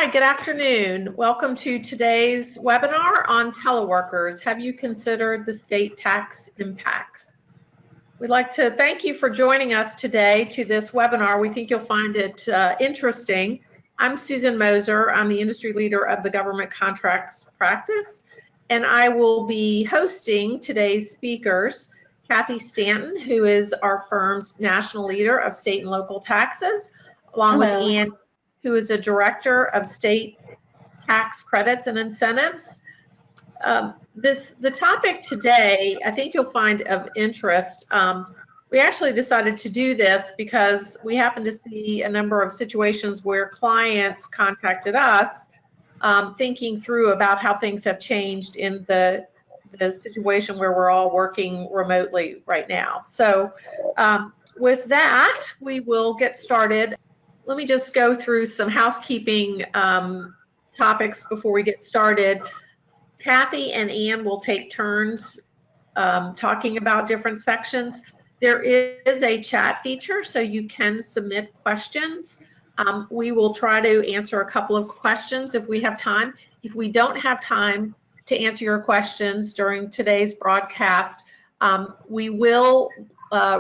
Hi, good afternoon. Welcome to today's webinar on teleworkers. Have you considered the state tax impacts? We'd like to thank you for joining us today to this webinar. We think you'll find it interesting. I'm Susan Moser. I'm the industry leader of the government contracts practice, and I will be hosting today's speakers, Cathie Stanton, who is our firm's national leader of state and local taxes, along with Ann, who is a director of state tax credits and incentives. The topic today, I think you'll find of interest. We actually decided to do this because we happened to see a number of situations where clients contacted us thinking through about how things have changed in the situation where we're all working remotely right now. So with that, we will get started. Let me just go through some housekeeping topics before we get started. Cathie and Ann will take turns talking about different sections. There is a chat feature, so you can submit questions. We will try to answer a couple of questions if we have time. If we don't have time to answer your questions during today's broadcast, we will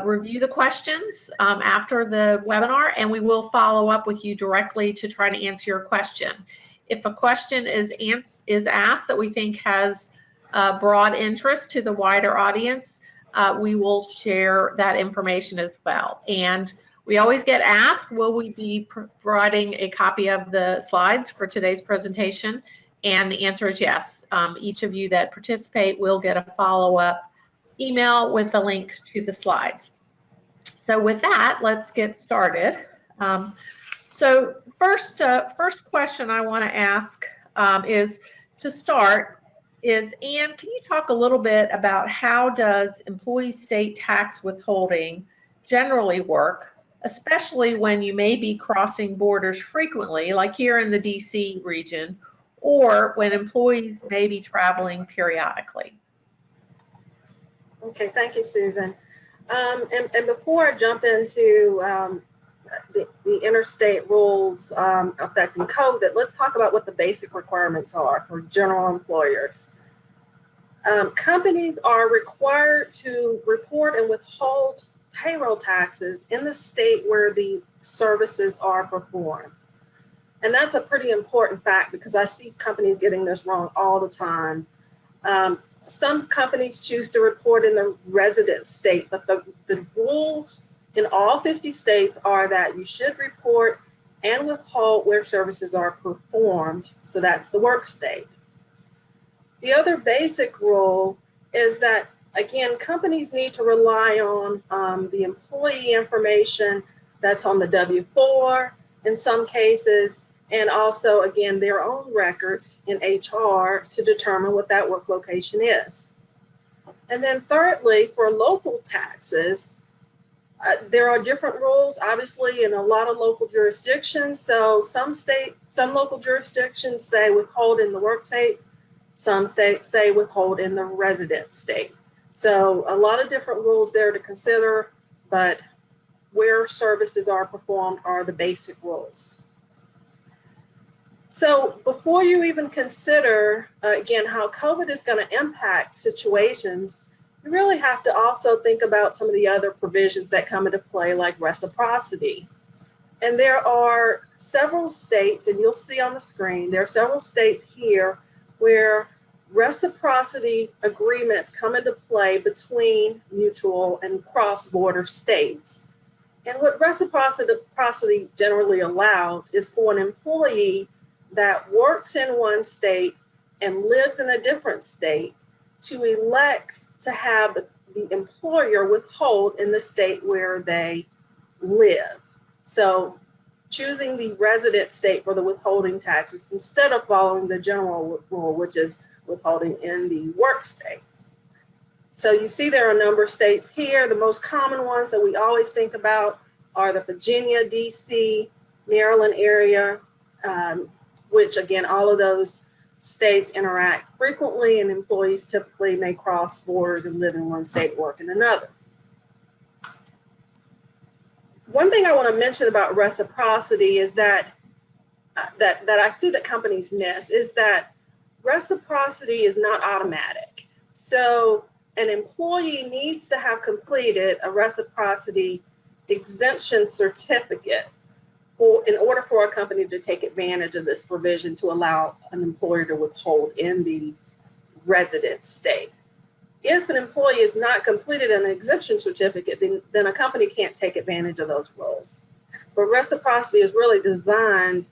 review the questions after the webinar, and we will follow up with you directly to try to answer your question. If a question is asked that we think has broad interest to the wider audience, we will share that information as well. And we always get asked, will we be providing a copy of the slides for today's presentation? And the answer is yes. Each of you that participate will get a follow-up email with a link to the slides. So with that, let's get started. So first question I want to ask is, to start, is Ann, can you talk a little bit about how does employee state tax withholding generally work, especially when you may be crossing borders frequently, like here in the DC region, or when employees may be traveling periodically? Okay, thank you, Susan. And before I jump into the interstate rules affecting COVID, let's talk about what the basic requirements are for general employers. Companies are required to report and withhold payroll taxes in the state where the services are performed. And that's a pretty important fact because I see companies getting this wrong all the time. Some companies choose to report in the resident state, but the rules in all 50 states are that you should report and withhold where services are performed, so that's the work state. The other basic rule is that, again, companies need to rely on the employee information that's on the W-4 in some cases, and also, again, their own records in HR to determine what that work location is. And then thirdly, for local taxes, there are different rules, obviously, in a lot of local jurisdictions. So some local jurisdictions say withhold in the work state, some states say withhold in the resident state. So a lot of different rules there to consider, but where services are performed are the basic rules. So before you even consider, again, how COVID is going to impact situations, you really have to also think about some of the other provisions that come into play, like reciprocity. And there are several states, and you'll see on the screen, there are several states here where reciprocity agreements come into play between mutual and cross-border states. And what reciprocity generally allows is for an employee that works in one state and lives in a different state to elect to have the employer withhold in the state where they live. So choosing the resident state for the withholding taxes instead of following the general rule, which is withholding in the work state. So you see there are a number of states here. The most common ones that we always think about are the Virginia, DC, Maryland area, which again, all of those states interact frequently, and employees typically may cross borders and live in one state, work in another. One thing I want to mention about reciprocity is that that I see that companies miss is that reciprocity is not automatic. So an employee needs to have completed a reciprocity exemption certificate in order for a company to take advantage of this provision to allow an employer to withhold in the resident state. If an employee has not completed an exemption certificate, then a company can't take advantage of those rules. But reciprocity is really designed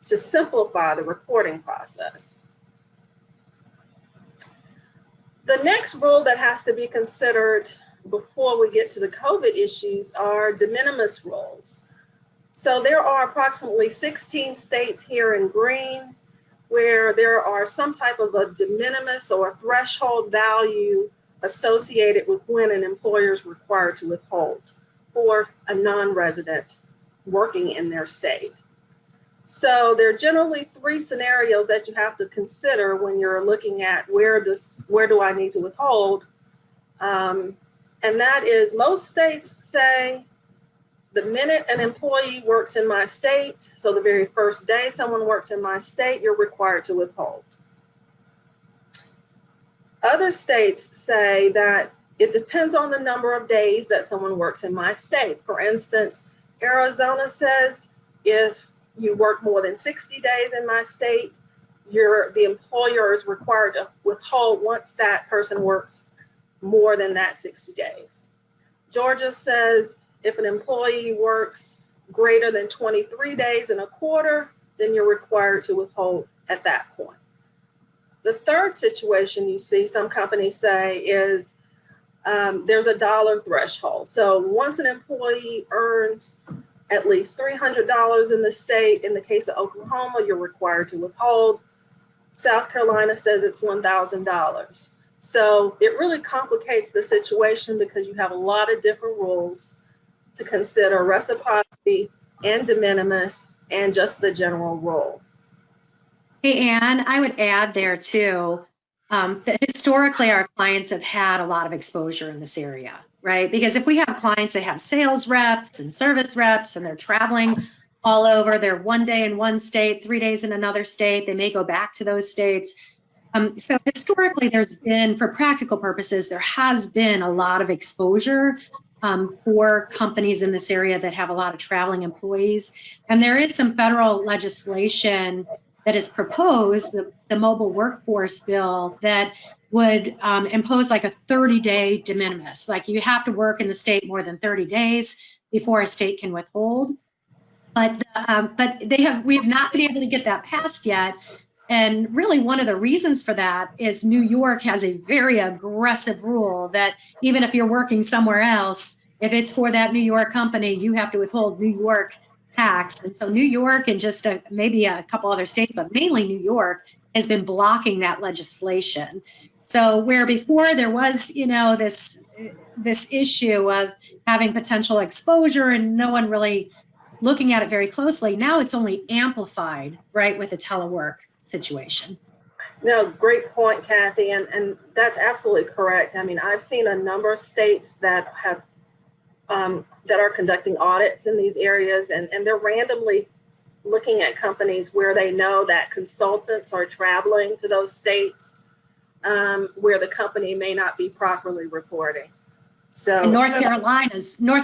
to simplify the reporting process. The next rule that has to be considered before we get to the COVID issues are DeMinimis rules. So there are approximately 16 states here in green where there are some type of a DeMinimis or a threshold value associated with when an employer is required to withhold for a non-resident working in their state. So there are generally three scenarios that you have to consider when you're looking at where do I need to withhold. And that is, most states say the minute an employee works in my state, so the very first day someone works in my state, you're required to withhold. Other states say that it depends on the number of days that someone works in my state. For instance, Arizona says if you work more than 60 days in my state, the employer is required to withhold once that person works more than that 60 days. Georgia says if an employee works greater than 23 days in a quarter, then you're required to withhold at that point. The third situation you see some companies say is there's a dollar threshold. So once an employee earns at least $300 in the state, in the case of Oklahoma, you're required to withhold. South Carolina says it's $1,000. So it really complicates the situation because you have a lot of different rules to consider: reciprocity and DeMinimis and just the general rule. Hey, Ann, I would add there too, that historically our clients have had a lot of exposure in this area, right? Because if we have clients that have sales reps and service reps and they're traveling all over, they're 1 day in one state, 3 days in another state, they may go back to those states. So historically there's been, for practical purposes, there has been a lot of exposure for companies in this area that have a lot of traveling employees. And there is some federal legislation that is proposed, the mobile workforce bill, that would impose like a 30-day de minimis. Like you have to work in the state more than 30 days before a state can withhold. But we have not been able to get that passed yet. And really one of the reasons for that is New York has a very aggressive rule that even if you're working somewhere else, if it's for that New York company, you have to withhold New York tax. And so New York and just maybe a couple other states, but mainly New York, has been blocking that legislation. So where before there was, this issue of having potential exposure and no one really looking at it very closely, now it's only amplified, right, with the telework situation. No, great point, Cathie, and that's absolutely correct. I mean, I've seen a number of states that have that are conducting audits in these areas, and they're randomly looking at companies where they know that consultants are traveling to those states where the company may not be properly reporting. So and North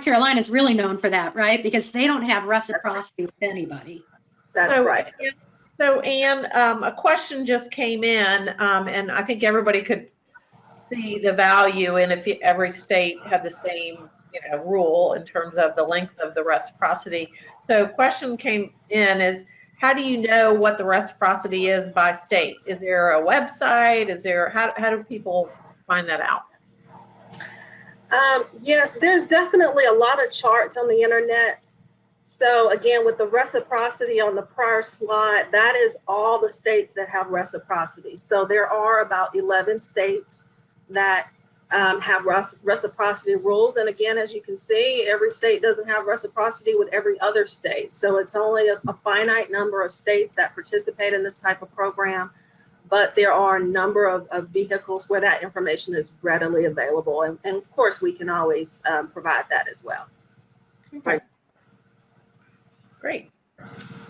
Carolina is really known for that, right? Because they don't have reciprocity with anybody. That's right. So Ann, a question just came in, and I think everybody could see the value in if every state had the same rule in terms of the length of the reciprocity. So question came in is, how do you know what the reciprocity is by state? Is there a website? Is there, how do people find that out? Yes, there's definitely a lot of charts on the internet. So again, with the reciprocity on the prior slide, that is all the states that have reciprocity. So there are about 11 states that have reciprocity rules. And again, as you can see, every state doesn't have reciprocity with every other state. So it's only a finite number of states that participate in this type of program. But there are a number of vehicles where that information is readily available. And of course, we can always provide that as well. Okay. Great.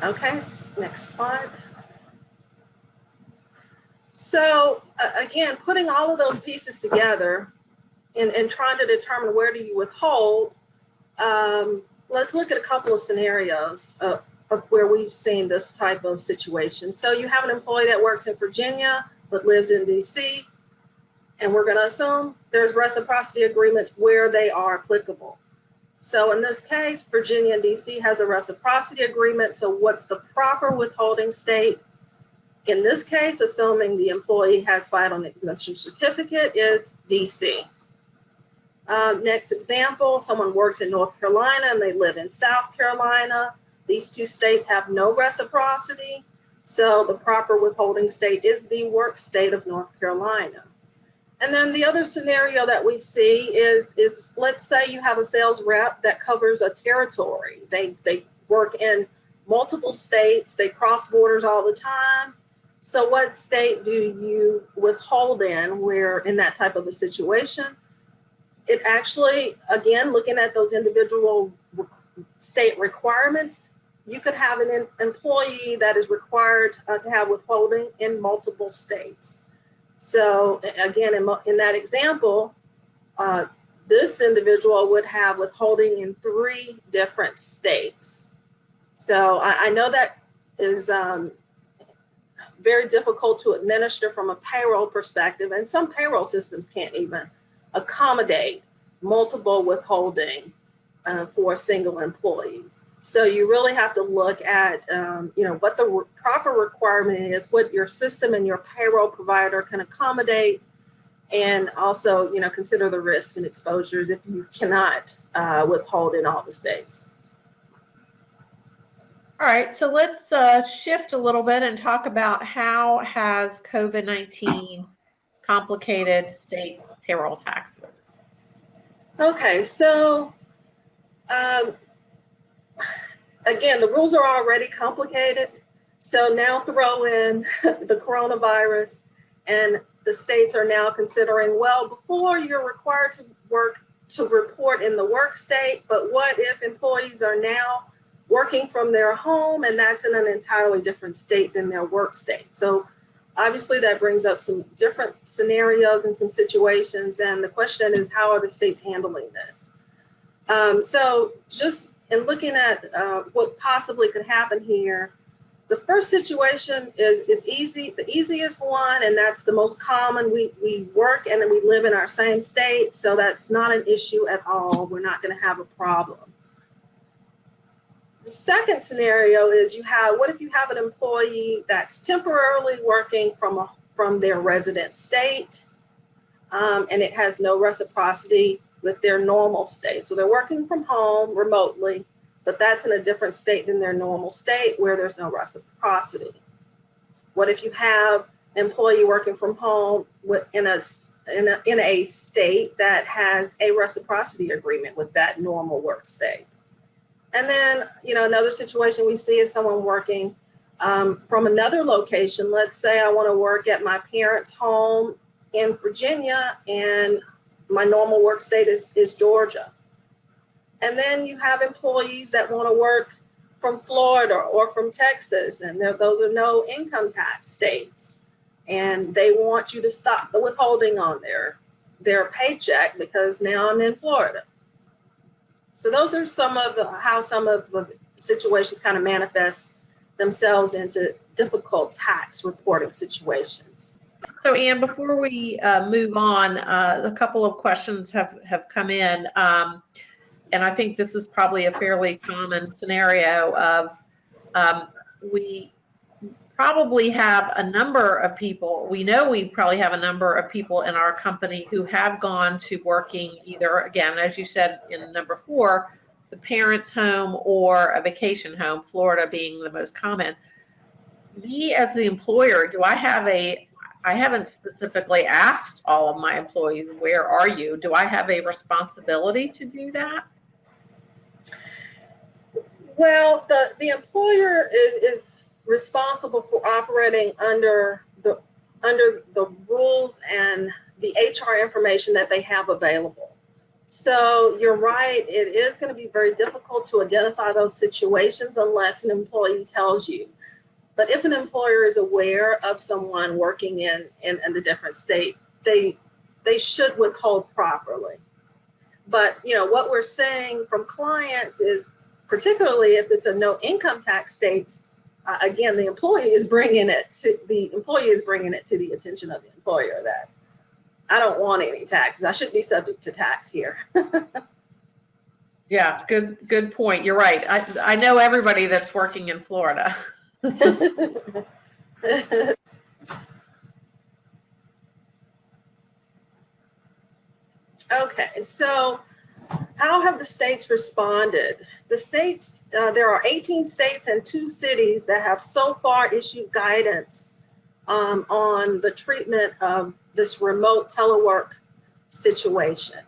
Okay, next slide. So again, putting all of those pieces together and trying to determine where do you withhold, let's look at a couple of scenarios of where we've seen this type of situation. So you have an employee that works in Virginia but lives in DC, and we're going to assume there's reciprocity agreements where they are applicable. So in this case, Virginia and DC has a reciprocity agreement. So what's the proper withholding state? In this case, assuming the employee has filed an exemption certificate, is DC. Next example, someone works in North Carolina and they live in South Carolina. These two states have no reciprocity. So the proper withholding state is the work state of North Carolina. And then the other scenario that we see is let's say you have a sales rep that covers a territory. They work in multiple states. They cross borders all the time. So what state do you withhold in where in that type of a situation? It actually, again, looking at those individual state requirements, you could have an employee that is required to have withholding in multiple states. So again, in that example, this individual would have withholding in 3 different states. So I know that is very difficult to administer from a payroll perspective, and some payroll systems can't even accommodate multiple withholding for a single employee. So you really have to look at what the proper requirement is, what your system and your payroll provider can accommodate, and also consider the risks and exposures if you cannot withhold in all the states. All right, so let's shift a little bit and talk about how has COVID-19 complicated state payroll taxes. Okay, so again, the rules are already complicated. So now throw in the coronavirus, and the states are now considering, well, before you're required to report in the work state, but what if employees are now working from their home and that's in an entirely different state than their work state? So obviously that brings up some different scenarios and some situations, and the question is, how are the states handling this? So just in looking at what possibly could happen here, the first situation is easy, the easiest one, and that's the most common. We work and we live in our same state, so that's not an issue at all. We're not going to have a problem. The second scenario is what if you have an employee that's temporarily working from their resident state, and it has no reciprocity with their normal state. So they're working from home remotely, but that's in a different state than their normal state where there's no reciprocity. What if you have an employee working from home in a state that has a reciprocity agreement with that normal work state? And then, another situation we see is someone working from another location. Let's say I want to work at my parents' home in Virginia, and my normal work state is Georgia. And then you have employees that want to work from Florida or from Texas, and those are no income tax states. And they want you to stop the withholding on their paycheck because now I'm in Florida. So those are how some of the situations kind of manifest themselves into difficult tax reporting situations. So Ann, before we move on, a couple of questions have come in, and I think this is probably a fairly common scenario of we probably have a number of people, we probably have a number of people in our company who have gone to working either, again, as you said in number 4, the parent's home or a vacation home, Florida being the most common. Me as the employer, I haven't specifically asked all of my employees, where are you? Do I have a responsibility to do that? Well, the employer is responsible for operating under the rules and the HR information that they have available. So you're right, it is going to be very difficult to identify those situations unless an employee tells you. But if an employer is aware of someone working in a different state, they should withhold properly. But what we're saying from clients is, particularly if it's a no income tax state, again, the employee is bringing it to the attention of the employer that I don't want any taxes. I shouldn't be subject to tax here. Yeah, good point. You're right. I know everybody that's working in Florida. Okay, so how have the states responded? The states, there are 18 states and 2 cities that have so far issued guidance on the treatment of this remote telework situation.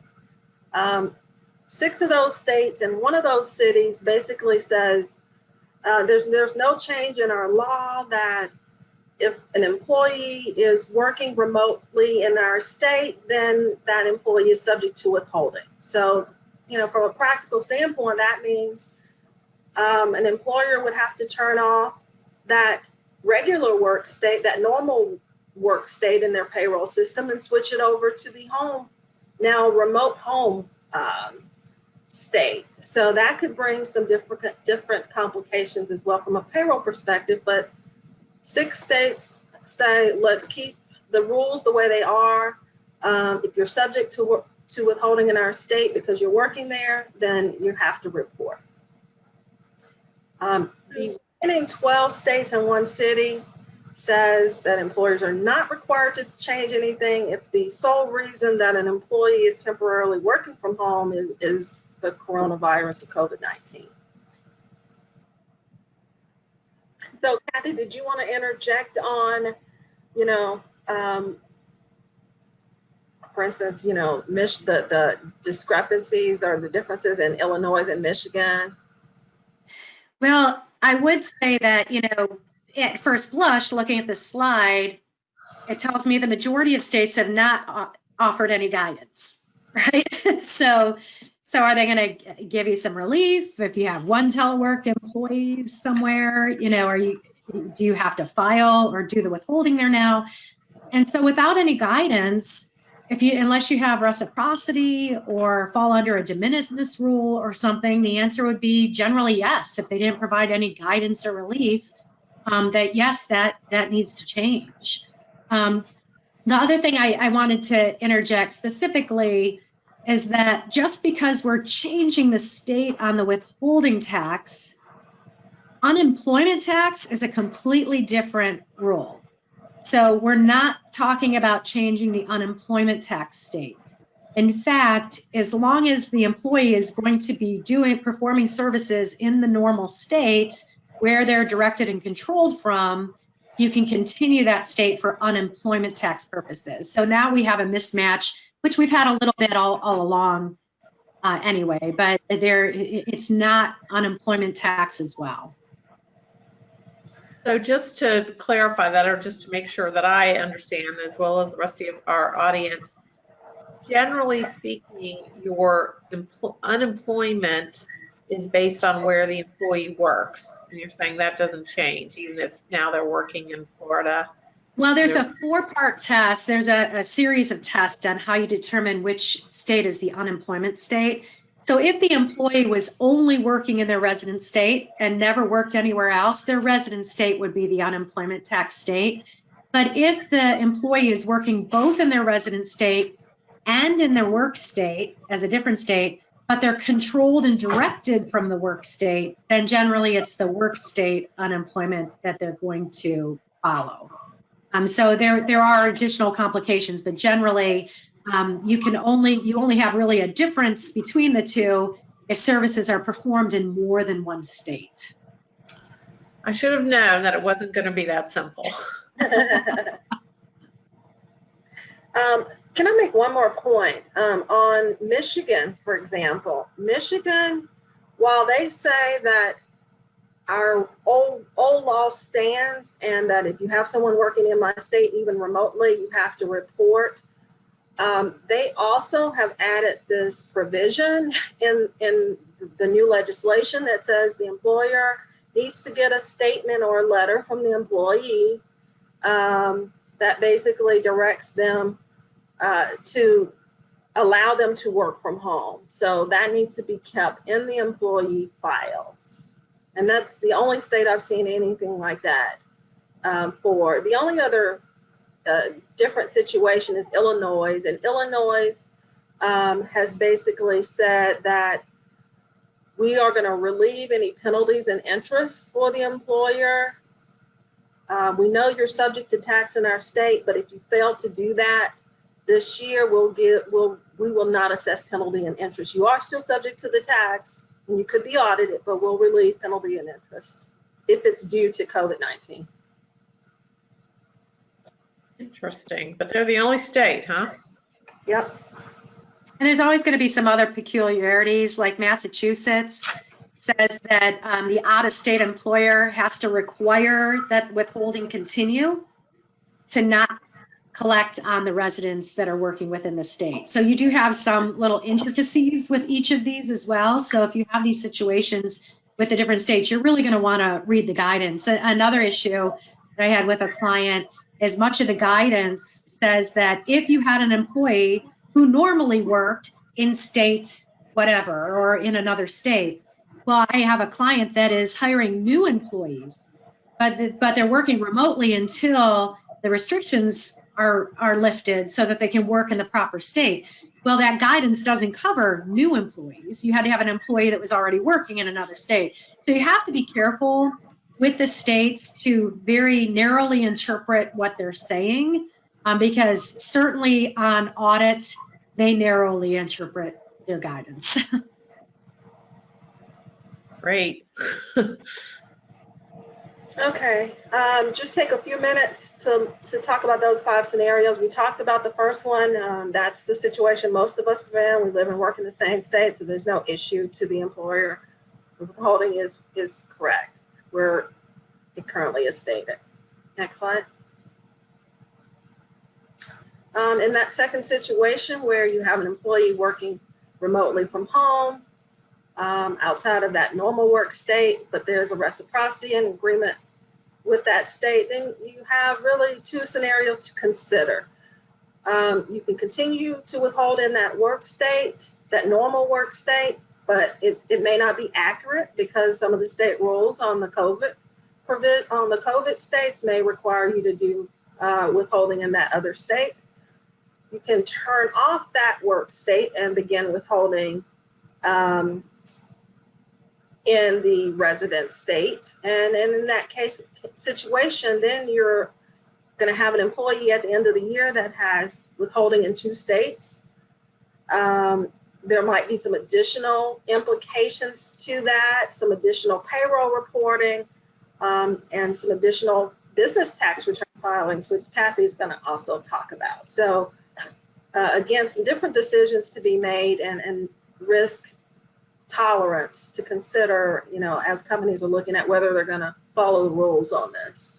6 of those states and 1 of those cities basically says there's no change in our law that if an employee is working remotely in our state, then that employee is subject to withholding. So, from a practical standpoint, that means an employer would have to turn off that regular work state, that normal work state in their payroll system, and switch it over to the now remote home state. So that could bring some different complications as well from a payroll perspective, but 6 states say, let's keep the rules the way they are. If you're subject to withholding in our state because you're working there, then you have to report. The remaining 12 states and 1 city says that employers are not required to change anything if the sole reason that an employee is temporarily working from home is the coronavirus of COVID-19. So, Cathie, did you want to interject on, for instance, the discrepancies or the differences in Illinois and Michigan? Well, I would say that, at first blush, looking at the slide, it tells me the majority of states have not offered any guidance, right? So are they going to give you some relief if you have 1 telework employee somewhere? Do you have to file or do the withholding there now? And so without any guidance, unless you have reciprocity or fall under a DeMinimis rule or something, the answer would be generally yes. If they didn't provide any guidance or relief, that yes, that needs to change. The other thing I wanted to interject specifically is that just because we're changing the state on the withholding tax, unemployment tax is a completely different rule. So we're not talking about changing the unemployment tax state. In fact, as long as the employee is going to be performing services in the normal state where they're directed and controlled from, you can continue that state for unemployment tax purposes. So now we have a mismatch, which we've had a little bit all along anyway, but it's not unemployment tax as well. So just to clarify that, or just to make sure that I understand, as well as the rest of our audience, generally speaking, your unemployment is based on where the employee works. And you're saying that doesn't change, even if now they're working in Florida. Well, there's a 4-part test. There's a series of tests on how you determine which state is the unemployment state. So if the employee was only working in their resident state and never worked anywhere else, their resident state would be the unemployment tax state. But if the employee is working both in their resident state and in their work state as a different state, but they're controlled and directed from the work state, then generally it's the work state unemployment that they're going to follow. So there are additional complications, but generally you only have really a difference between the two if services are performed in more than one state. I should have known that it wasn't going to be that simple. Can I make one more point? On Michigan, for example, Michigan, while they say that our old law stands and that if you have someone working in my state, even remotely, you have to report, They also have added this provision in the new legislation that says the employer needs to get a statement or a letter from the employee that basically directs them to allow them to work from home. So that needs to be kept in the employee files. And that's the only state I've seen anything like that for. The only other different situation is Illinois. And Illinois has basically said that we are going to relieve any penalties and interest for the employer. We know you're subject to tax in our state, but if you fail to do that this year, we will not assess penalty and interest. You are still subject to the tax, and you could be audited, but we'll relieve penalty and interest if it's due to COVID-19. Interesting, but they're the only state, huh? Yep. And there's always going to be some other peculiarities, like Massachusetts says that the out-of-state employer has to require that withholding continue to not collect on the residents that are working within the state. So you do have some little intricacies with each of these as well. So if you have these situations with the different states, you're really going to want to read the guidance. Another issue that I had with a client is much of the guidance says that if you had an employee who normally worked in state whatever or in another state, well, I have a client that is hiring new employees, but they're working remotely until the restrictions are lifted so that they can work in the proper state. Well, that guidance doesn't cover new employees. You had to have an employee that was already working in another state. So you have to be careful with the states to very narrowly interpret what they're saying, because certainly on audits, they narrowly interpret their guidance. Great. Okay, just take a few minutes to talk about those 5 scenarios. We talked about the first one. That's the situation most of us are in. We live and work in the same state, so there's no issue to the employer. Withholding is correct where it currently is stated. Next slide. In that second situation where you have an employee working remotely from home, outside of that normal work state, but there's a reciprocity and agreement with that state, then you have really 2 scenarios to consider. You can continue to withhold in that work state, that normal work state, but it may not be accurate because some of the state rules on the COVID states may require you to do withholding in that other state. You can turn off that work state and begin withholding in the resident state. And in that case situation, then you're going to have an employee at the end of the year that has withholding in 2 states. There might be some additional implications to that, some additional payroll reporting, and some additional business tax return filings, which Cathie is going to also talk about. So again, some different decisions to be made and risk tolerance to consider, as companies are looking at whether they're going to follow the rules on this.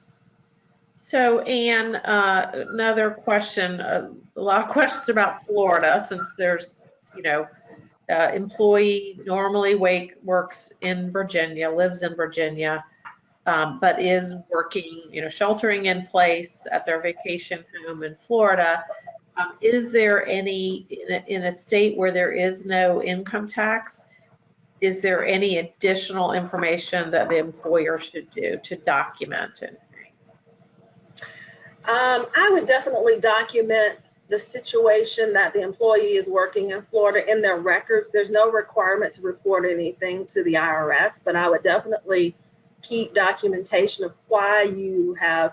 So, Anne, another question, a lot of questions about Florida, since there's, employee normally works in Virginia, lives in Virginia, but is working, sheltering in place at their vacation home in Florida. Is there any, in a state where there is no income tax, is there any additional information that the employer should do to document it? I would definitely document the situation that the employee is working in Florida in their records. There's no requirement to report anything to the IRS, but I would definitely keep documentation of why you have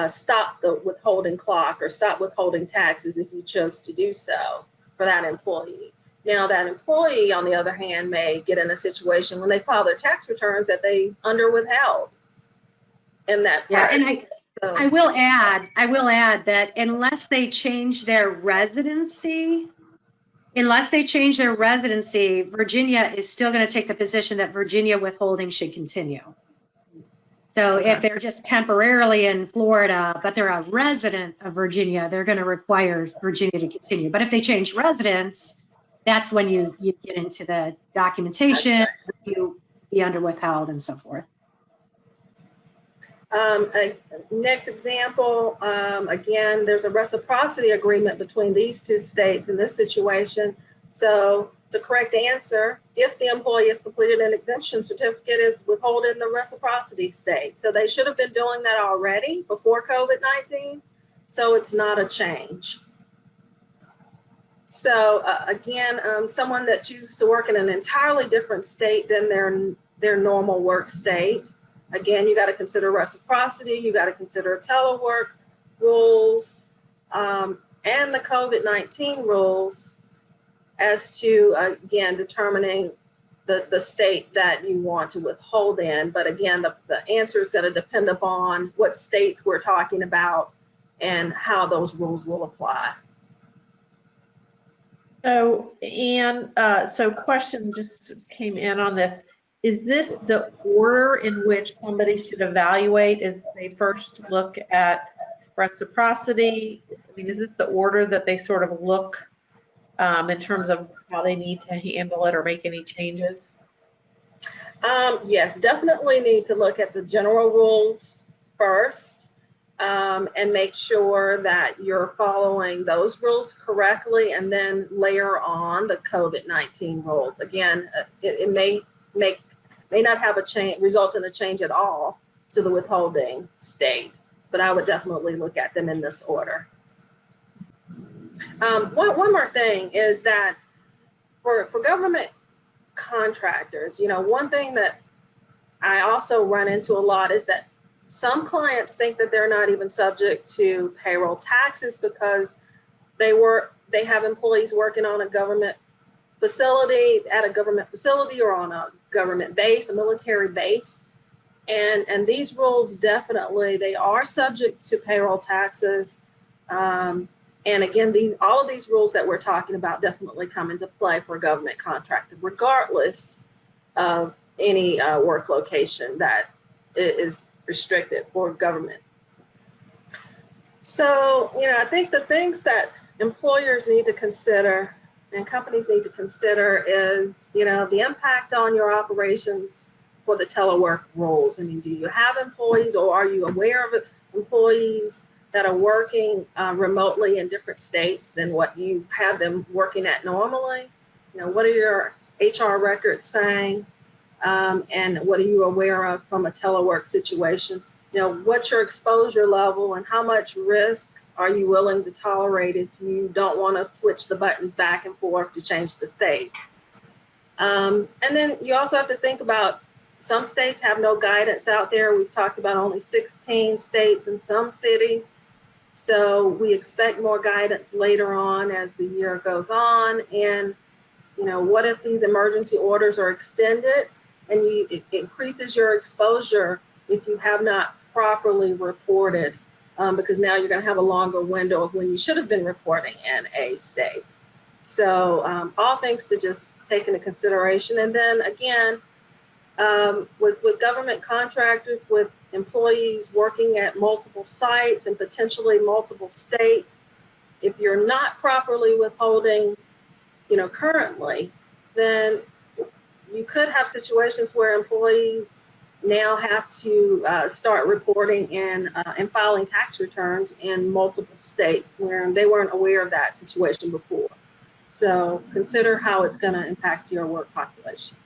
stopped the withholding clock or stopped withholding taxes if you chose to do so for that employee. Now, that employee, on the other hand, may get in a situation when they file their tax returns that they withheld in that part. Yeah, and I will add that unless they change their residency, Virginia is still going to take the position that Virginia withholding should continue. So if they're just temporarily in Florida, but they're a resident of Virginia, they're going to require Virginia to continue. But if they change residence, that's when you get into the documentation, you be under withheld and so forth. Next example, again, there's a reciprocity agreement between these two states in this situation. So the correct answer, if the employee has completed an exemption certificate, is withhold in the reciprocity state. So they should have been doing that already before COVID-19. So it's not a change. So again, someone that chooses to work in an entirely different state than their normal work state. Again, you got to consider reciprocity, you got to consider telework rules, and the COVID-19 rules as to, again, determining the state that you want to withhold in. But again, the answer is going to depend upon what states we're talking about and how those rules will apply. So, Anne, so question just came in on this. Is this the order in which somebody should evaluate as they first look at reciprocity? I mean, is this the order that they sort of look in terms of how they need to handle it or make any changes? Yes, definitely need to look at the general rules first and make sure that you're following those rules correctly, and then layer on the COVID-19 rules. Again, it may not have a change, result in a change at all to the withholding state, but I would definitely look at them in this order. One more thing is that for government contractors, one thing that I also run into a lot is that some clients think that they're not even subject to payroll taxes because they have employees working on a government facility, or on a government base, a military base. And these rules definitely, they are subject to payroll taxes. And again, all of these rules that we're talking about definitely come into play for a government contractor, regardless of any work location that is restricted for government. So, I think the things that employers need to consider and companies need to consider is, the impact on your operations for the telework rules. I mean, do you have employees, or are you aware of employees that are working remotely in different states than what you have them working at normally? What are your HR records saying? And what are you aware of from a telework situation? What's your exposure level and how much risk are you willing to tolerate if you don't want to switch the buttons back and forth to change the state? And then you also have to think about, some states have no guidance out there. We've talked about only 16 states in some cities. So we expect more guidance later on as the year goes on. And, what if these emergency orders are extended and it increases your exposure if you have not properly reported, because now you're going to have a longer window of when you should have been reporting in a state. So all things to just take into consideration. And then again, with government contractors, with employees working at multiple sites and potentially multiple states, if you're not properly withholding, currently, then you could have situations where employees now have to start reporting and filing tax returns in multiple states where they weren't aware of that situation before. So consider how it's going to impact your work population.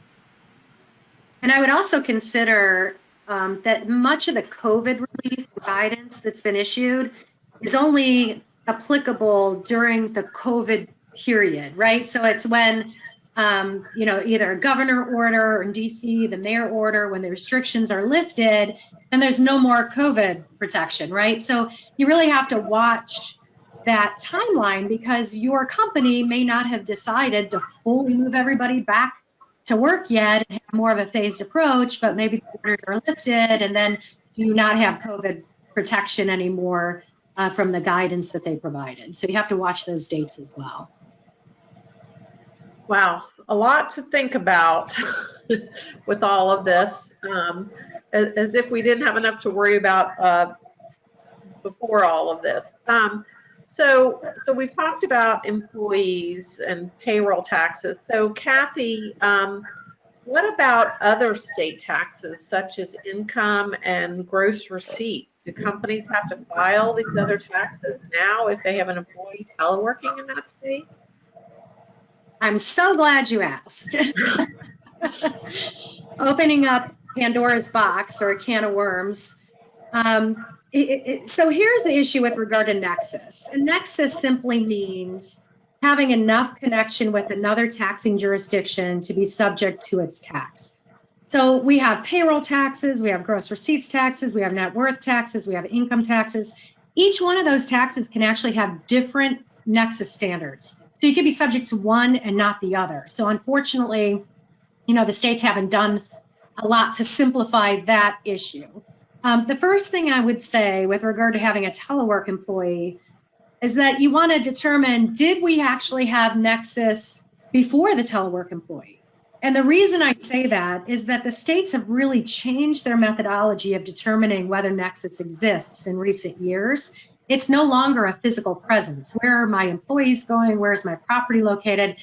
And I would also consider that much of the COVID relief guidance that's been issued is only applicable during the COVID period, right? So it's when, either a governor order or in DC, the mayor order, when the restrictions are lifted and there's no more COVID protection, right? So you really have to watch that timeline because your company may not have decided to fully move everybody back to work yet and have more of a phased approach, but maybe the orders are lifted and then do not have COVID protection anymore from the guidance that they provided. So you have to watch those dates as well. Wow, a lot to think about with all of this. as if we didn't have enough to worry about before all of this. So we've talked about employees and payroll taxes. So Cathie, what about other state taxes such as income and gross receipts? Do companies have to file these other taxes now if they have an employee teleworking in that state? I'm so glad you asked. Opening up Pandora's box or a can of worms. So here's the issue with regard to nexus. And nexus simply means having enough connection with another taxing jurisdiction to be subject to its tax. So we have payroll taxes, we have gross receipts taxes, we have net worth taxes, we have income taxes. Each one of those taxes can actually have different nexus standards. So you could be subject to one and not the other. So unfortunately, the states haven't done a lot to simplify that issue. The first thing I would say with regard to having a telework employee is that you want to determine, did we actually have nexus before the telework employee? And the reason I say that is that the states have really changed their methodology of determining whether nexus exists in recent years. It's no longer a physical presence. Where are my employees going? Where's my property located?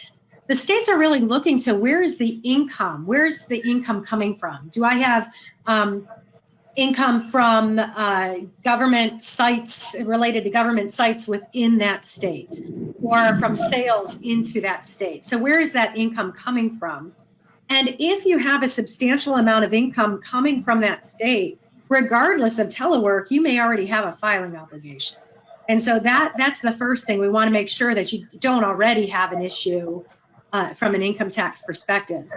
The states are really looking to where's the income? Where's the income coming from? Do I have income from government sites, related to government sites within that state, or from sales into that state? So where is that income coming from? And if you have a substantial amount of income coming from that state, regardless of telework, you may already have a filing obligation. And so that's the first thing. We want to make sure that you don't already have an issue from an income tax perspective.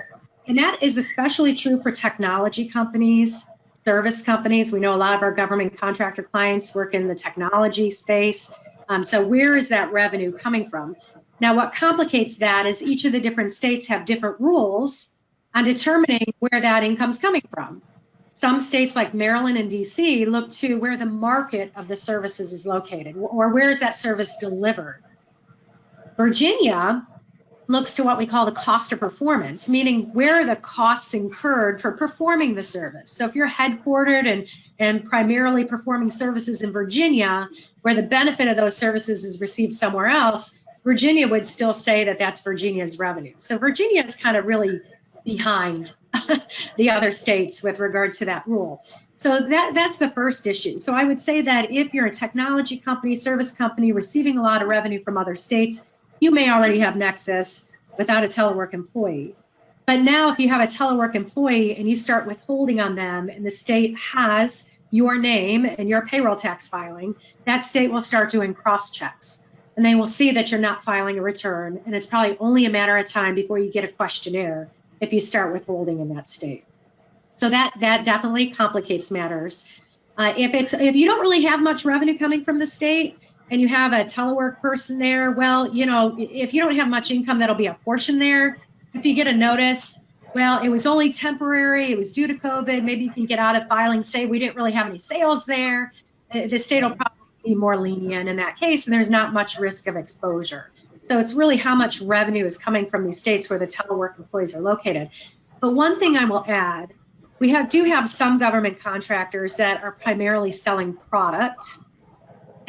And that is especially true for technology companies, service companies. We know a lot of our government contractor clients work in the technology space. So where is that revenue coming from? Now, what complicates that is each of the different states have different rules on determining where that income's coming from. Some states like Maryland and DC look to where the market of the services is located, or where is that service delivered. Virginia looks to what we call the cost of performance, meaning where are the costs incurred for performing the service. So if you're headquartered and primarily performing services in Virginia, where the benefit of those services is received somewhere else, Virginia would still say that that's Virginia's revenue. So Virginia is kind of really behind the other states with regard to that rule. So that's the first issue. So I would say that if you're a technology company, service company receiving a lot of revenue from other states, you may already have nexus without a telework employee. But now if you have a telework employee and you start withholding on them and the state has your name and your payroll tax filing, that state will start doing cross checks. And they will see that you're not filing a return. And it's probably only a matter of time before you get a questionnaire if you start withholding in that state. So that definitely complicates matters. If you don't really have much revenue coming from the state and you have a telework person there, well, if you don't have much income, that'll be a portion there. If you get a notice, well, it was only temporary, it was due to COVID, maybe you can get out of filing, say we didn't really have any sales there. The state will probably be more lenient in that case, and there's not much risk of exposure. So it's really how much revenue is coming from these states where the telework employees are located. But one thing I will add, we do have some government contractors that are primarily selling product.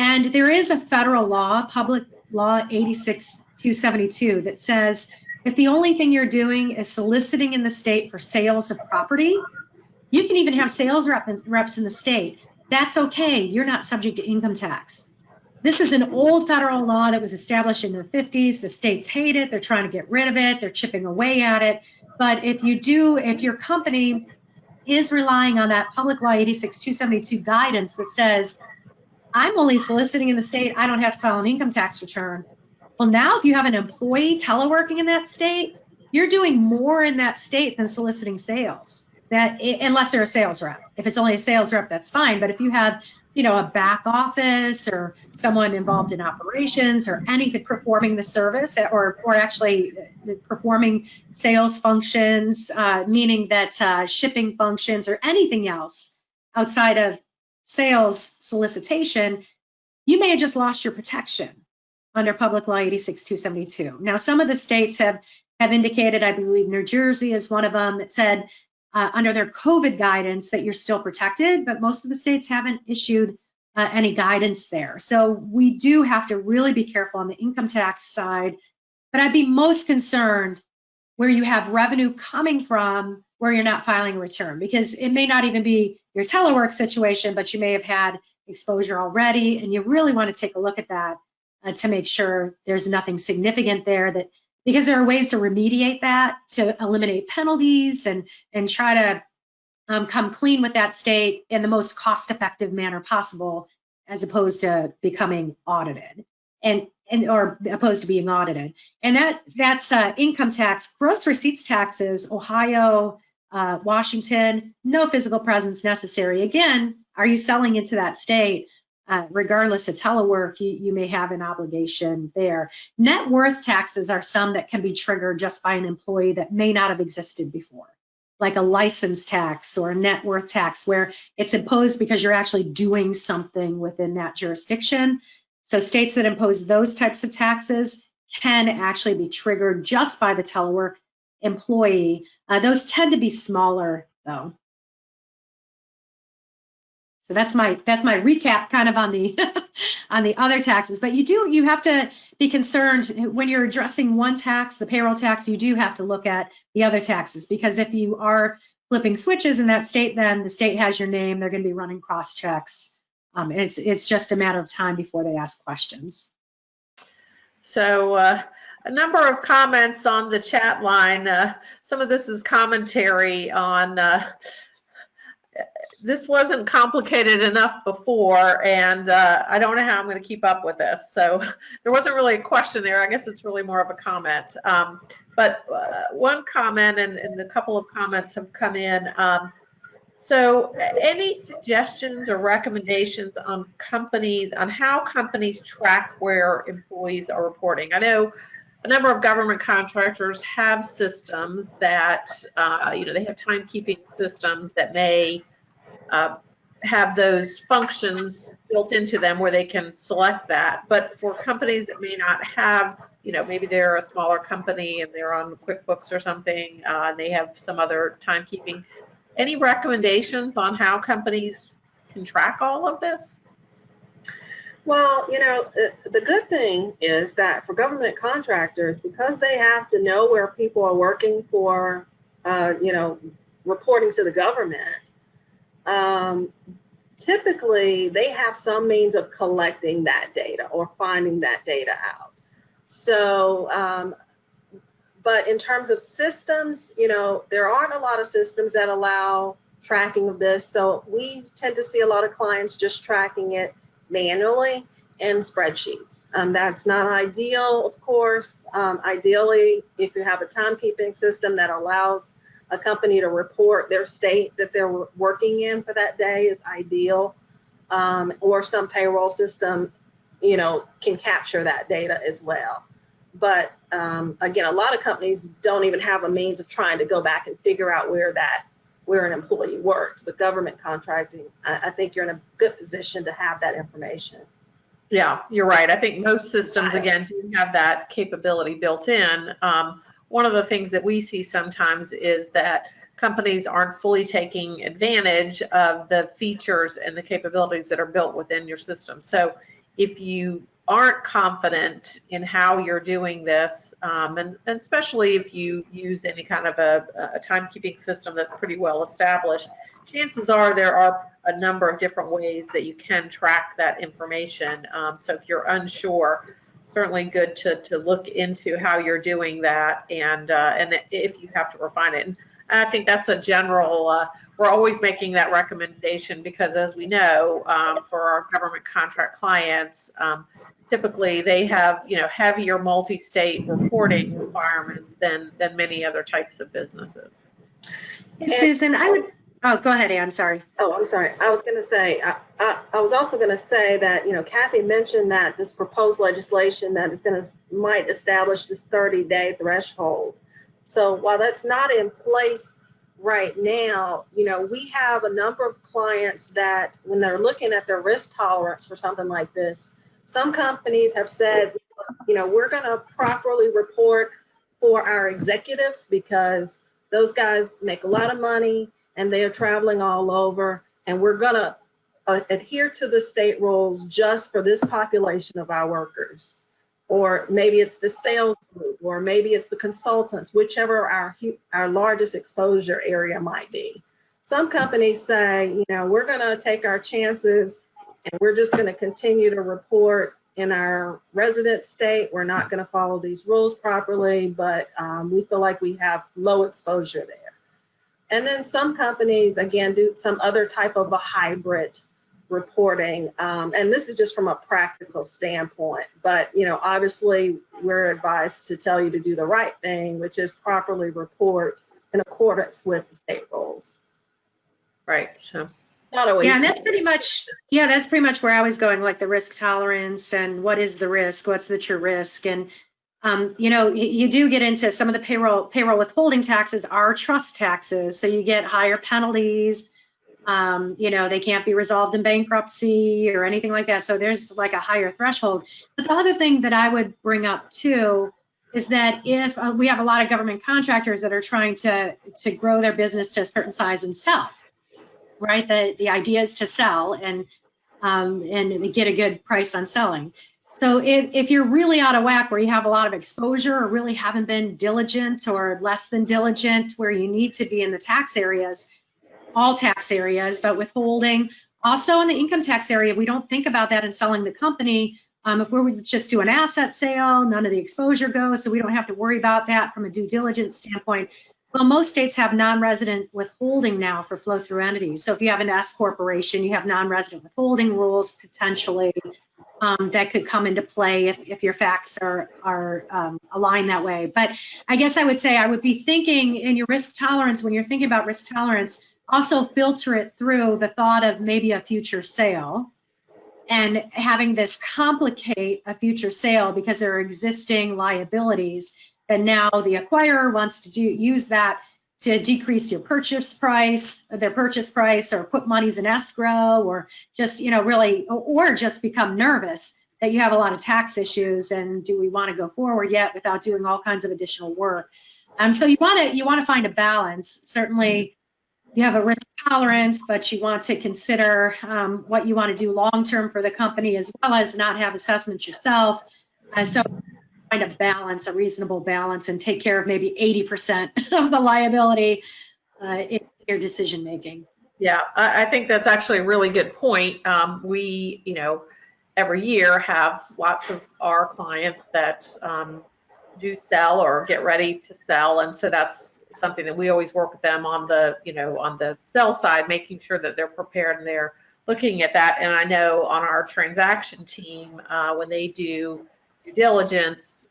And there is a federal law, Public Law 86-272, that says if the only thing you're doing is soliciting in the state for sales of property, you can even have sales reps in the state. That's okay. You're not subject to income tax. This is an old federal law that was established in the 50s. The states hate it. They're trying to get rid of it. They're chipping away at it. But if your company is relying on that Public Law 86-272 guidance that says, I'm only soliciting in the state, I don't have to file an income tax return. Well, now if you have an employee teleworking in that state, you're doing more in that state than soliciting sales. Unless they're a sales rep. If it's only a sales rep, that's fine. But if you have, a back office or someone involved in operations or anything performing the service or actually performing sales functions, meaning that shipping functions or anything else outside of sales solicitation, you may have just lost your protection under Public Law 86-272. Now, some of the states have indicated, I believe New Jersey is one of them, that said, under their COVID guidance that you're still protected, but most of the states haven't issued any guidance there. So we do have to really be careful on the income tax side, but I'd be most concerned where you have revenue coming from where you're not filing a return, because it may not even be your telework situation, but you may have had exposure already, and you really want to take a look at that to make sure there's nothing significant there, that because there are ways to remediate that, to eliminate penalties and try to come clean with that state in the most cost-effective manner possible, as opposed to becoming audited or opposed to being audited. And that's income tax, gross receipts taxes, Ohio, Washington, no physical presence necessary. Again, are you selling into that state? Regardless of telework, you may have an obligation there. Net worth taxes are some that can be triggered just by an employee that may not have existed before, like a license tax or a net worth tax, where it's imposed because you're actually doing something within that jurisdiction. So states that impose those types of taxes can actually be triggered just by the telework employee. Those tend to be smaller, though. So that's my recap kind of on the on the other taxes. But you have to be concerned when you're addressing one tax, the payroll tax, you do have to look at the other taxes, because if you are flipping switches in that state, then the state has your name, they're going to be running cross checks. It's just a matter of time before they ask questions. So a number of comments on the chat line. Some of this is commentary on this wasn't complicated enough before, and I don't know how I'm going to keep up with this. So there wasn't really a question there. I guess it's really more of a comment. But one comment and a couple of comments have come in. So any suggestions or recommendations on how companies track where employees are reporting? I know a number of government contractors have systems that, they have timekeeping systems that may have those functions built into them where they can select that. But for companies that may not have, maybe they're a smaller company and they're on QuickBooks or something, and they have some other timekeeping. Any recommendations on how companies can track all of this? Well, the good thing is that for government contractors, because they have to know where people are working for, reporting to the government, typically they have some means of collecting that data or finding that data out. So, but in terms of systems, there aren't a lot of systems that allow tracking of this. So we tend to see a lot of clients just tracking it manually in spreadsheets. That's not ideal, of course. Ideally, if you have a timekeeping system that allows a company to report their state that they're working in for that day is ideal, or some payroll system, can capture that data as well. But again, a lot of companies don't even have a means of trying to go back and figure out where an employee works. With government contracting, I think you're in a good position to have that information. Yeah, you're right. I think most systems, again, do have that capability built in. One of the things that we see sometimes is that companies aren't fully taking advantage of the features and the capabilities that are built within your system. So if you aren't confident in how you're doing this, and especially if you use any kind of a timekeeping system that's pretty well established, chances are there are a number of different ways that you can track that information. So if you're unsure, certainly good to look into how you're doing that, and if you have to refine it. And I think that's a general, we're always making that recommendation because, as we know, for our government contract clients, typically they have, heavier multi-state reporting requirements than many other types of businesses. Hey, Susan, oh, go ahead, Ann, sorry. Oh, I'm sorry. I was going to say, I was also going to say that, Cathie mentioned that this proposed legislation that is might establish this 30-day threshold. So while that's not in place right now, we have a number of clients that when they're looking at their risk tolerance for something like this, some companies have said, we're going to properly report for our executives because those guys make a lot of money and they are traveling all over, and we're going to adhere to the state rules just for this population of our workers. Or maybe it's the sales group, or maybe it's the consultants, whichever our largest exposure area might be. Some companies say, you know, we're going to take our chances and we're just going to continue to report in our resident state. We're not going to follow these rules properly, but we feel like we have low exposure there. And then some companies, again, do some other type of a hybrid reporting. And this is just from a practical standpoint, but, you know, obviously we're advised to tell you to do the right thing, which is properly report in accordance with the state rules. Right. So not always. Yeah, and that's pretty much where I was going, like the risk tolerance and what is the risk, what's the true risk. And you know, you do get into some of the payroll withholding taxes are trust taxes, so you get higher penalties. You know, they can't be resolved in bankruptcy or anything like that. So there's like a higher threshold. But the other thing that I would bring up too is that if we have a lot of government contractors that are trying to grow their business to a certain size and sell, right? The idea is to sell and get a good price on selling. So if you're really out of whack, where you have a lot of exposure or really haven't been diligent or less than diligent where you need to be in the tax areas, all tax areas, but withholding, also in the income tax area, we don't think about that in selling the company. If we would just do an asset sale, none of the exposure goes, so we don't have to worry about that from a due diligence standpoint. Well, most states have non-resident withholding now for flow-through entities. So if you have an S corporation, you have non-resident withholding rules potentially that could come into play if your facts are aligned that way. But I guess I would say I would be thinking in your risk tolerance, when you're thinking about risk tolerance, also filter it through the thought of maybe a future sale and having this complicate a future sale because there are existing liabilities that now the acquirer wants to use that to decrease your their purchase price, or put monies in escrow, or just, you know, really, or just become nervous that you have a lot of tax issues and do we want to go forward yet without doing all kinds of additional work. So you want to find a balance. Certainly you have a risk tolerance, but you want to consider what you want to do long-term for the company, as well as not have assessments yourself. So find a balance, a reasonable balance, and take care of maybe 80% of the liability in your decision-making. Yeah, I think that's actually a really good point. We, you know, every year have lots of our clients that do sell or get ready to sell, and so that's something that we always work with them on the, you know, on the sell side, making sure that they're prepared and they're looking at that. And I know on our transaction team, when they do due diligence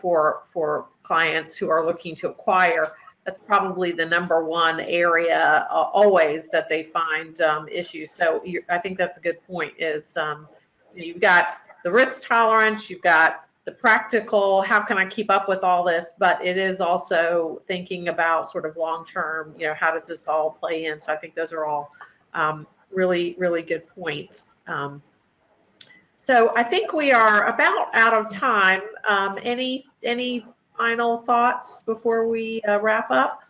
for clients who are looking to acquire, that's probably the #1 area always that they find issues. So I think that's a good point. Is you've got the risk tolerance, you've got the practical, how can I keep up with all this? But it is also thinking about sort of long-term, you know, how does this all play in? So I think those are all really, really good points. So I think we are about out of time. Any final thoughts before we wrap up?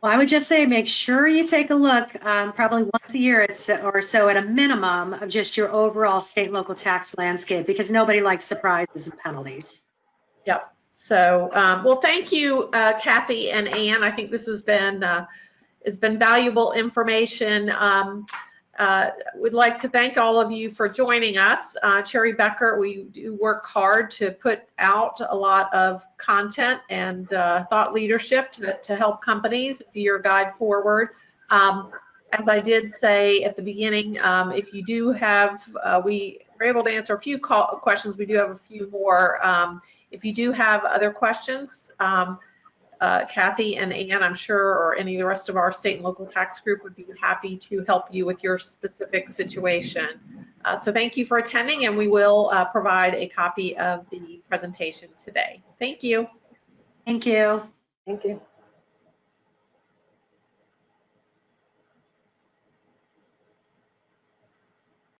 Well, I would just say make sure you take a look probably once a year or so at a minimum of just your overall state and local tax landscape, because nobody likes surprises and penalties. Yep. So, well, thank you, Cathie and Ann. I think this has been valuable information. We'd like to thank all of you for joining us. Cherry Becker, we do work hard to put out a lot of content and thought leadership to help companies be your guide forward. As I did say at the beginning, if you do have, we were able to answer a few questions. We do have a few more. If you do have other questions, Cathie and Ann, I'm sure, or any of the rest of our state and local tax group would be happy to help you with your specific situation. So thank you for attending, and we will provide a copy of the presentation today. Thank you. Thank you. Thank you.